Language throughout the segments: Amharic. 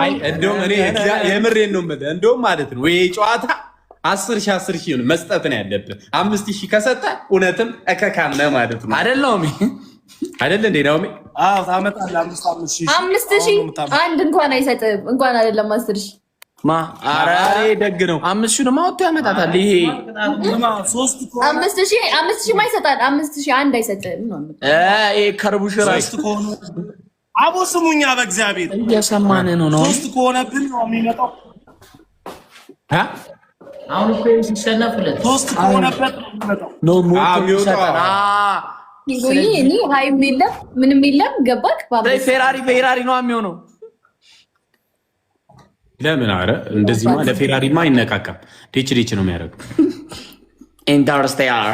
አይ እንደውም እኔ የምሬን ነው የምልህ። እንደውም ማለት ነው ወይ ጨዋታ 10,000 ነው መስጠት ነው ያለብህ። 5,000 ከሰጠ እውነትም እከካም ነህ ማለት ነው። አይደለም እንዴ ነው? አዎ ታመጣለህ። 5,000 አንድ እንኳን አይሰጥም። እንኳን አይደለም 10,000 ኧረ ደግ ነው። 5,000 ነው ማውጣት ያመጣታል። ይሄ 5,000 ማይሰጣል። 5,000 አንድ አይሰጥም ነው። ይሄ ከርቡሽ ራስ ከሆነ አቦ ስሙኛ፣ በእግዚአብሔር እየሰማን ነው። 3 ከሆነብን ነው የሚመጣው። አሁን እኮ ሲሸነፍለት 3 ከሆነበት ነው የሚመጣው። ነው ሞት ይሰጣል። እኔ ሃይም የለም ምንም የለም። ገባክ? ፌራሪ ነው የሚሆነው። ለምን? ኧረ እንደዚህማ ለፌራሪማ አይነካካም። ዴች ነው የሚያደርገው። ኢንተርስቴላር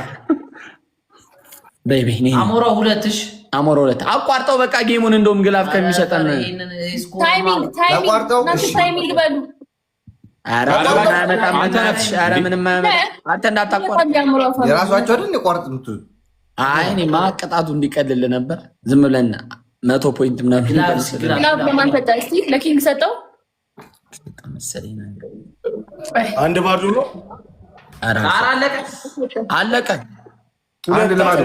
ቤቢ አሞራ 2 አቋርጠው በቃ ጌሙን። እንደውም ግላፍ ከሚሰጠን ታይሚንግ በሉ። ኧረ ምንም አንተ እንዳታቋርጥ የራሷቸው አይደል የቋርጥ ምትሉ። አይ እኔማ ቅጣቱ እንዲቀልል ነበር። ዝም ብለን 100 ፖይንት ምናምን ግላፍ ለማን ሰጠ? እስቲ ለኪንግ ሰጠው መሰለኝ። አንድ ባዶ ነው። አለቀ። አንድ ለባዶ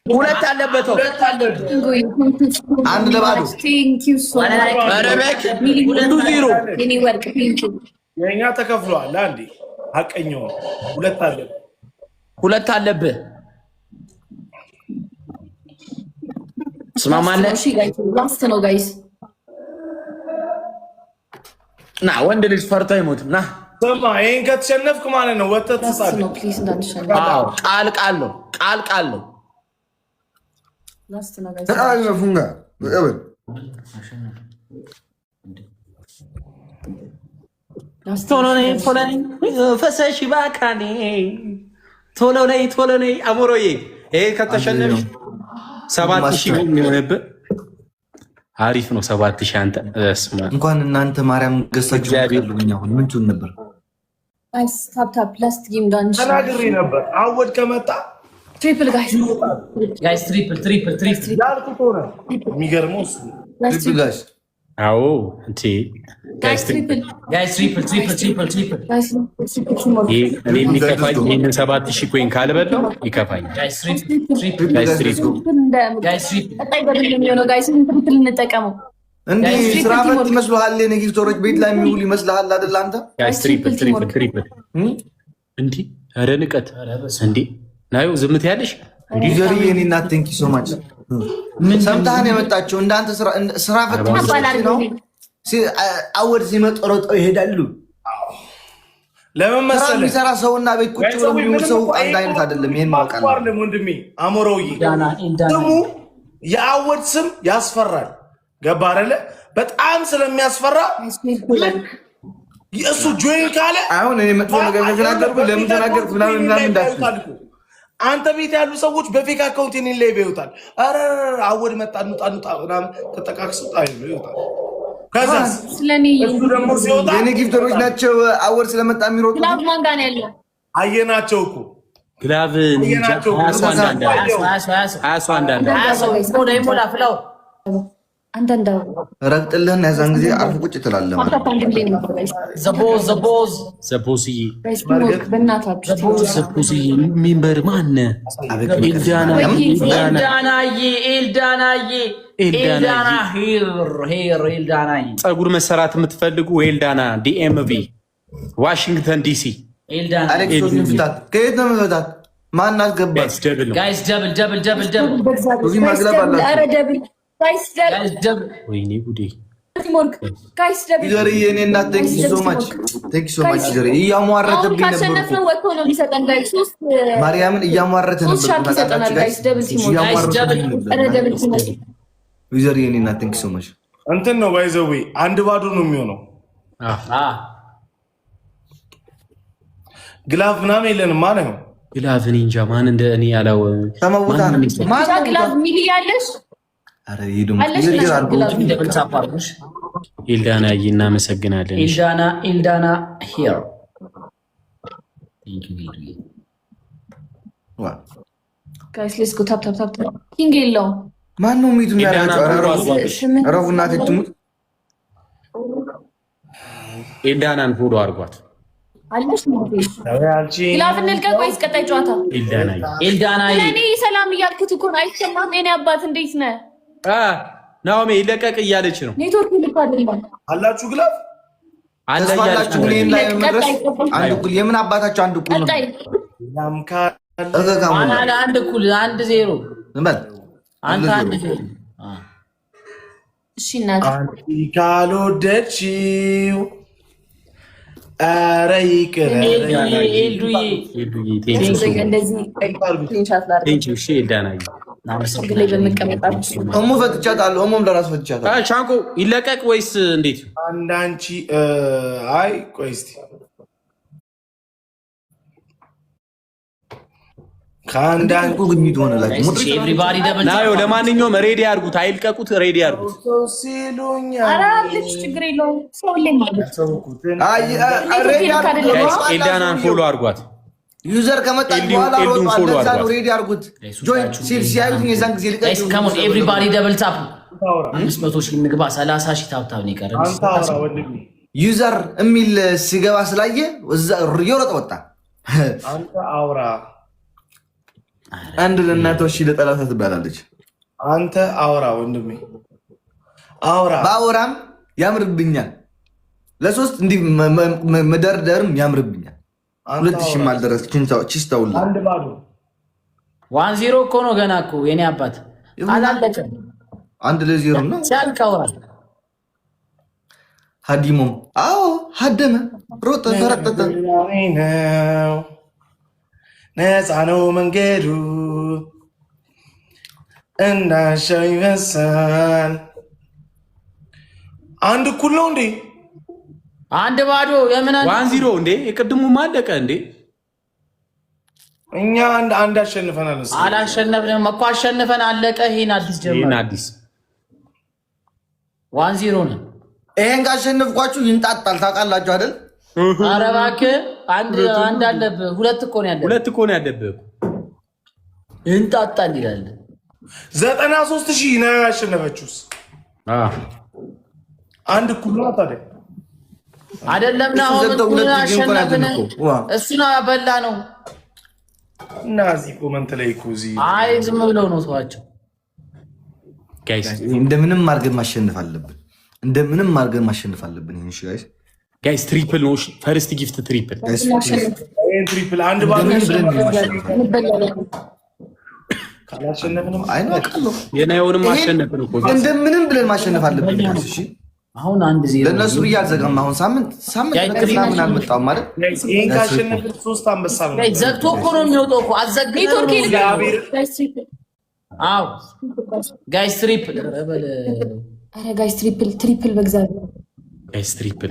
2 አለበት። አንድ ለባዶ ረበክ 2-0 የኛ ተከፍሏል። አንዴ ሐቀኛው 2 አለብህ። ስማማለህ? ላስት ነው ጋይስ። ና ወንድ ልጅ ፈርቶ አይሞትም። ና ስማ፣ ይሄን ከተሸነፍክ ማለት ነው ወተት ተሳለ። አዎ ቃል ነው። ላስት ነው ጋይስ። ተቃለፉንጋ ወይበል ቶሎ ነይ ፈሰሽ ባካኔ ቶሎ ነይ አሞሮዬ። ይሄ ከተሸነፍሽ 7,000 ነው የሚሆንብህ። አሪፍ ነው 7,000። አንተ እንኳን እናንተ ማርያም ገሳችሁ ያሉኝ አሁን ምን ትሆን ነበር? ጋይስ ታፕ ላስት ጌም ዳንሽ ተናግሬ ነበር። አወድ ከመጣ ትሪፕል ጋይስ ትሪፕል ያልኩት ሆነ። የሚገርመው እሱ ትሪፕል ጋይስ። አዎ እንዴ ጋይስ ትሪፕል እኔ የሚከፋኝ ይህንን 7,000 ኮይን ካልበላው ይከፋኝ። እንዴ ስራ ፈት ይመስልሃል? ኔጌቲቭሮች ቤት ላይ የሚውል ይመስልሃል አይደል? አንተ ትሪፕል እንዴ! ኧረ ንቀት እንዴ! ናዩ ዝምት ያለሽ ዩዘር የኔ እና ቴንክ ዩ ሶ ማች ሰምታህን የመጣቸው እንዳንተ ስራ ፈት ነው። አወድ ሲመጡ ሮጠው ይሄዳሉ። ለምን መሰለህ? የሚሰራ ሰውና ቤት ቁጭ ብሎ የሚውል ሰው አንድ አይነት አይደለም። ይሄን ማወቅ አለብህ ወንድሜ። አሞራውዬ ስሙ የአወድ ስም ያስፈራል። ገባ አይደለ? በጣም ስለሚያስፈራ እሱ ጆይን ካለ አሁን እኔ መጥፎ ነገር ከተናገርኩ ለምን ተናገርኩ ምናምን እንዳትል። አንተ ቤት ያሉ ሰዎች በፌክ አካውንት እኔን ላይ ይወጣል። አረ አወድ መጣ እንውጣ ምናምን ተጠቃቅሰው ይወጣል። ከዛ ስለኔ እሱ ደግሞ ሲወጣ የኔ ጊፍተሮች ናቸው አወድ ስለመጣ የሚሮጡ ግላቭ ማን ጋር ነው ያለው? አየናቸው እኮ ግላቭ እንጃ አንዳንድ ረግጥልህና ያዛን ጊዜ አርፎ ቁጭ ትላለህ። ዘቦዝዬ ሚንበር ማነህ? ፀጉር መሰራት የምትፈልጉ ኤልዳና ዲኤምቪ ዋሽንግተን ዲሲ። አሌክሶችን ፍታት። ከየት ነው መፈታት? ማን አስገባት? ጋይስ ደብል ማግለብ አላቸው። ወይኔ ጉዴ! ዩዘርዬ እኔ እና ቴንክ ዩ ሶ ማች ዩዘርዬ። እያሟረተብኝ ነበር ማርያምን፣ እያሟረተ ነበር ዩዘርዬ። እኔ እና ቴንክ ዩ ሶ ማች እንትን ነው ባይዘዌ አንድ ባዶ ነው የሚሆነው። ግላፍ ምናምን የለንም ማለት ነው። ግላፍ እኔ እንጃ ማን እንደ እኔ ያለው ተመውታ ነው ግላፍ ሚሊ ያለሽ ኤልዳና እናመሰግናለን። ኤልዳና ሄር ጋይስ ሌትስ ጎ ታፕ ኪንግ የለውም። ማን ነው ሚቱ ያለው? ረቡና ትሙት ኤልዳናን ፎሎ አድርጓት። አለሽ ነው ግላፍ እንልቀቅ ወይስ ቀጣይ ጨዋታ? ኤልዳና ለኔ ሰላም እያልኩት እኮ አይሰማም። የኔ አባት እንዴት ነህ? ናኦሚ ይለቀቅ እያለች ነው። ኔትወርክ ልክ አይደለም። አላችሁ ግላፍ አለ እያለች ነው። አንድ እኩል የምን አባታችሁ አንድ እኩል ነው። አንድ እኩል 1-0 አንተ 1-0 እሺ እናት ካልወደድሽው ኧረ ይቅር እሙ ፈትቻታለሁ። እሙም ለራሱ ፈትቻታለሁ። ሻንቆ ይለቀቅ ወይስ እንዴት? አንዳንቺ አይ ቆይ እስኪ ከአንዳንድ ጉግኝት ሆነላችሁ ናዮ። ለማንኛውም ሬዲ አድርጉት፣ አይልቀቁት፣ ሬዲ አድርጉት። ኤልዳናን ፎሎ አድርጓት። ዩዘር ከመጣ በኋላ ሬዲ አድርጉት። ጆይን ሲል ሲያዩት የዛን ጊዜ ልቀቁ። ካሞን ኤቭሪባዲ ደብል ታፕ 500 ሺህ እንግባ። 30 ሺህ ታፕታብ ነው የቀረን። ዩዘር የሚል ሲገባ ስላየ እየሮጠ ወጣ። አንተ አውራ አንድ ለእናቶች ለጠላታ ትባላለች። አንተ አውራ ወንድሜ አውራ። በአውራም ያምርብኛል። ለሶስት እንዲህ መደርደርም ያምርብኛል። 2000 ማልደረስ ቺስታውላ 1-0 እኮ ነው ገና እኮ የኔ አባት አላለቀም። 1-0 ነው ሲያልቀው ሀዲሞም አዎ ሀደመ ሮጠ ተረጠጠ ነፃ ነው መንገዱ እንዳሻው ይበሳል። አንድ እኩል ነው እንዴ? 1-0 የምን 1-0 እንዴ? የቅድሙ ማለቀ እንዴ? እኛ አንድ አሸንፈናል። አላሸነፍንም እኮ አሸንፈን አለቀ። ይሄን አዲስ ጀመረ። ይሄን አዲስ 1-0 ነው። ይሄን ካሸነፍኳችሁ ይንጣጣል። ታውቃላችሁ አይደል? ኧረ እባክህ አንድ አለብህ። ሁለት እኮ ነው ያለብህ። እንጣጣል ይላል። 93,000 ነው ያሸነፈችውስ። አንድ እኩል ነው ታዲያ አይደለም ነው። አሸነፍን እሱን በላ ነው እና እዚህ ኮመንት ላይ እኮ እዚህ አይ ዝም ብለው ነው ተዋቸው። ጋይስ እንደምንም አድርገን ማሸነፍ አለብን። ይሄን እሺ ጋይስ ትሪፕል ነው። ፈርስት ጊፍት ትሪፕል ትሪፕል አንድ ባለ ካላሸነፍንም አይነቃለሁ። የናየውንም ማሸነፍን እኮ እንደምንም ብለን ማሸነፍ አለብን። እሺ አሁን 1-0 ለነሱ ብያዘጋም። አሁን ሳምንት ምናምን አልመጣም ማለት ይሄን ካሸነፍን 3 አንበሳ ነው። ዘግቶ እኮ ነው የሚወጣው እኮ አዘግቶ አዎ ጋይስ ትሪፕል አረ ጋይስ ትሪፕል በእግዚአብሔር ጋይስ ትሪፕል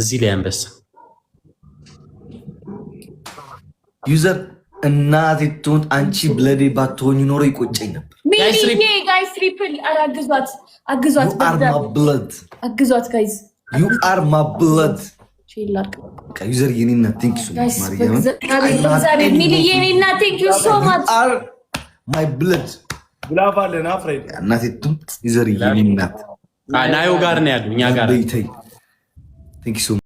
እዚህ ላይ አንበሳ ዩዘር እናቴ ትሁን አንቺ ብለዴ ባትሆኝ ኖሮ ይቆጨኝ ነበር። ጋይስ ትሪፕል አረ አግዟት አግዟት ጋይስ ዩ አር ማ ብለድ ዩዘር የኔና ቴንክ ዩ ሶ ማች ማሪያም የኔና ቴንክ ዩ ሶ ማች አር ማይ ብለድ ብላፋለና ፍሬድ እናቴ ትሁን ዩዘር የኔና ናዮ ጋር ነው ያለው እኛ ጋር ቴንክ ዩ ሶ